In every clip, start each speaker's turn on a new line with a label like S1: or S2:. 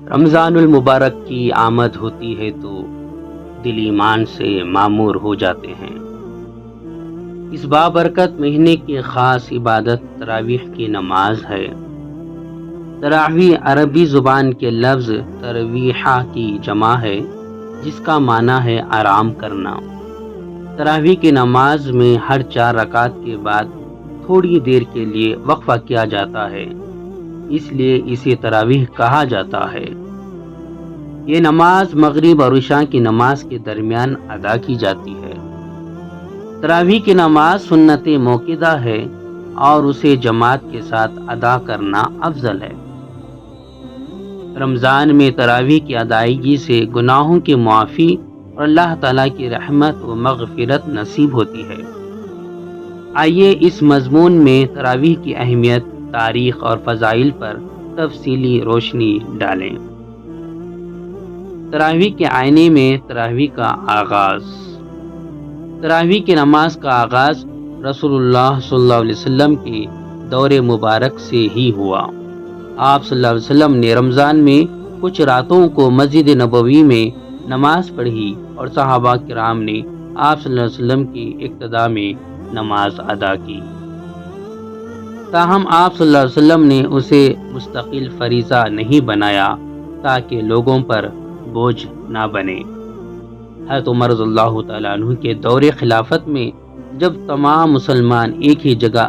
S1: رمضان المبارک کی آمد ہوتی ہے تو دل ایمان سے معمور ہو جاتے ہیں۔ اس بابرکت مہینے کی خاص عبادت تراویح کی نماز ہے۔ تراویح عربی زبان کے لفظ ترویحہ کی جمع ہے، جس کا معنی ہے آرام کرنا۔ تراویح کی نماز میں ہر 4 رکعت کے بعد تھوڑی دیر کے لیے وقفہ کیا جاتا ہے، اس لیے اسے تراویح کہا جاتا ہے۔ یہ نماز مغرب اور عشاء کی نماز کے درمیان ادا کی جاتی ہے۔ تراویح کی نماز سنت موقدہ ہے اور اسے جماعت کے ساتھ ادا کرنا افضل ہے۔ رمضان میں تراویح کی ادائیگی سے گناہوں کی معافی اور اللہ تعالیٰ کی رحمت و مغفرت نصیب ہوتی ہے۔ آئیے اس مضمون میں تراویح کی اہمیت، تاریخ اور فضائل پر تفصیلی روشنی ڈالیں۔ تراویح کے آئینے میں تراویح کا آغاز۔ تراویح کی نماز کا آغاز رسول اللہ صلی اللہ علیہ وسلم کے دور مبارک سے ہی ہوا۔ آپ صلی اللہ علیہ وسلم نے رمضان میں کچھ راتوں کو مسجد نبوی میں نماز پڑھی اور صحابہ کرام نے آپ صلی اللہ علیہ وسلم کی اقتداء میں نماز ادا کی۔ تاہم آپ صلی اللہ علیہ وسلم نے اسے مستقل فریضہ نہیں بنایا تاکہ لوگوں پر بوجھ نہ بنے۔ حضرت عمر رضی اللہ تعالیٰ عنہ کے دور خلافت میں جب تمام مسلمان ایک ہی جگہ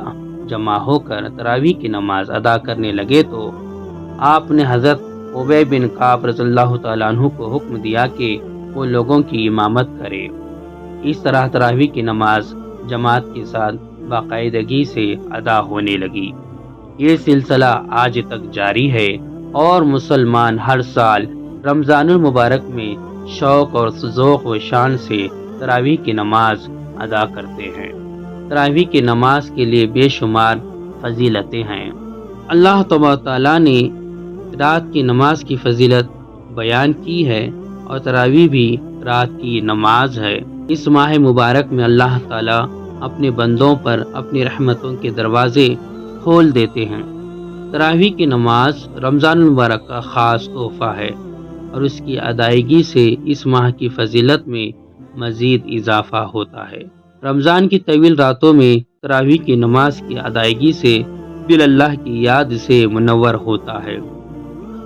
S1: جمع ہو کر تراویح کی نماز ادا کرنے لگے تو آپ نے حضرت ابی بن کعب رضی اللہ تعالیٰ عنہ کو حکم دیا کہ وہ لوگوں کی امامت کرے۔ اس طرح تراویح کی نماز جماعت کے ساتھ باقاعدگی سے ادا ہونے لگی۔ یہ سلسلہ آج تک جاری ہے اور مسلمان ہر سال رمضان المبارک میں شوق اور ذوق و شان سے تراویح کی نماز ادا کرتے ہیں۔ تراویح کی نماز کے لیے بے شمار فضیلتیں ہیں۔ اللہ تبارک تعالیٰ نے رات کی نماز کی فضیلت بیان کی ہے اور تراویح بھی رات کی نماز ہے۔ اس ماہ مبارک میں اللہ تعالیٰ اپنے بندوں پر اپنی رحمتوں کے دروازے کھول دیتے ہیں۔ تراویح کی نماز رمضان المبارک کا خاص تحفہ ہے اور اس کی ادائیگی سے اس ماہ کی فضیلت میں مزید اضافہ ہوتا ہے۔ رمضان کی طویل راتوں میں تراویح کی نماز کی ادائیگی سے دل اللہ کی یاد سے منور ہوتا ہے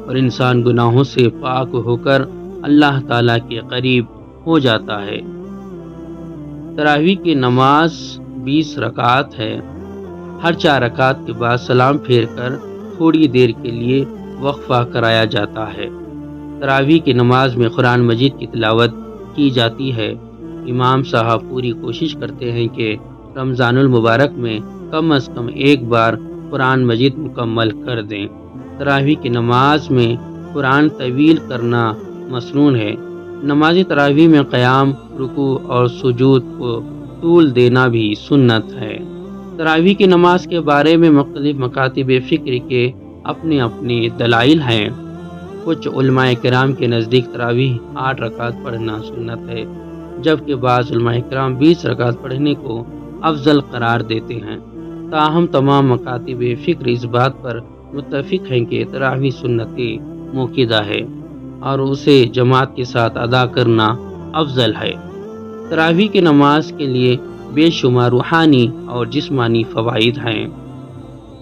S1: اور انسان گناہوں سے پاک ہو کر اللہ تعالیٰ کے قریب ہو جاتا ہے۔ تراویح کی نماز 20 رکعات ہے۔ ہر 4 رکعات کے بعد سلام پھیر کر تھوڑی دیر کے لیے وقفہ کرایا جاتا ہے۔ تراویح کی نماز میں قرآن مجید کی تلاوت کی جاتی ہے۔ امام صاحب پوری کوشش کرتے ہیں کہ رمضان المبارک میں کم از کم ایک بار قرآن مجید مکمل کر دیں۔ تراویح کی نماز میں قرآن طویل کرنا مسنون ہے۔ نماز تراویح میں قیام، رکوع اور سجود کو طول دینا بھی سنت ہے۔ تراویح کی نماز کے بارے میں مختلف مکاتب فکر کے اپنے اپنے دلائل ہیں۔ کچھ علماء کرام کے نزدیک تراویح 8 رکعت پڑھنا سنت ہے، جبکہ بعض علماء کرام 20 رکعت پڑھنے کو افضل قرار دیتے ہیں۔ تاہم تمام مکاتب فکر اس بات پر متفق ہیں کہ تراویح سنت موقدہ ہے اور اسے جماعت کے ساتھ ادا کرنا افضل ہے۔ تراویح کی نماز کے لیے بے شمار روحانی اور جسمانی فوائد ہیں۔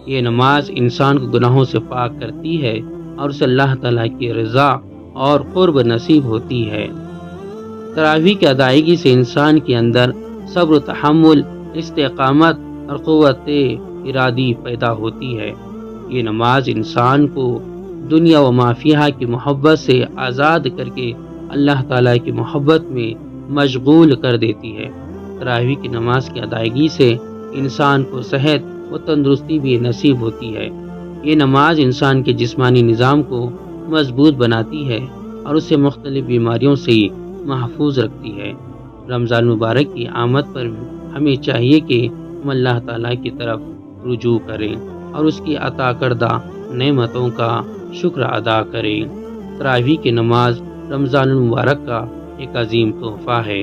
S1: یہ نماز انسان کو گناہوں سے پاک کرتی ہے اور اسے اللہ تعالیٰ کی رضا اور قرب نصیب ہوتی ہے۔ تراویح کی ادائیگی سے انسان کے اندر صبر و تحمل، استقامت اور قوت ارادی پیدا ہوتی ہے۔ یہ نماز انسان کو دنیا و ما فیہا کی محبت سے آزاد کر کے اللہ تعالیٰ کی محبت میں مشغول کر دیتی ہے۔ تراویح کی نماز کی ادائیگی سے انسان کو صحت و تندرستی بھی نصیب ہوتی ہے۔ یہ نماز انسان کے جسمانی نظام کو مضبوط بناتی ہے اور اسے مختلف بیماریوں سے محفوظ رکھتی ہے۔ رمضان مبارک کی آمد پر ہمیں چاہیے کہ ہم اللہ تعالیٰ کی طرف رجوع کریں اور اس کی عطا کردہ نعمتوں کا شکر ادا کریں۔ تراویح کی نماز رمضان المبارک کا ایک عظیم تحفہ ہے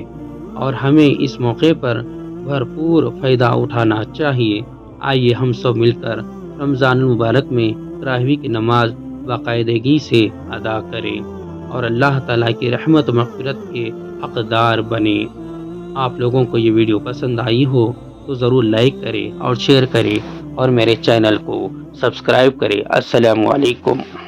S1: اور ہمیں اس موقع پر بھرپور فائدہ اٹھانا چاہیے۔ آئیے ہم سب مل کر رمضان المبارک میں تراویح کی نماز باقاعدگی سے ادا کریں اور اللہ تعالیٰ کی رحمت و مغفرت کے حقدار بنیں۔ آپ لوگوں کو یہ ویڈیو پسند آئی ہو تو ضرور لائک کریں اور شیئر کریں اور میرے چینل کو سبسکرائب کریں۔ السلام علیکم۔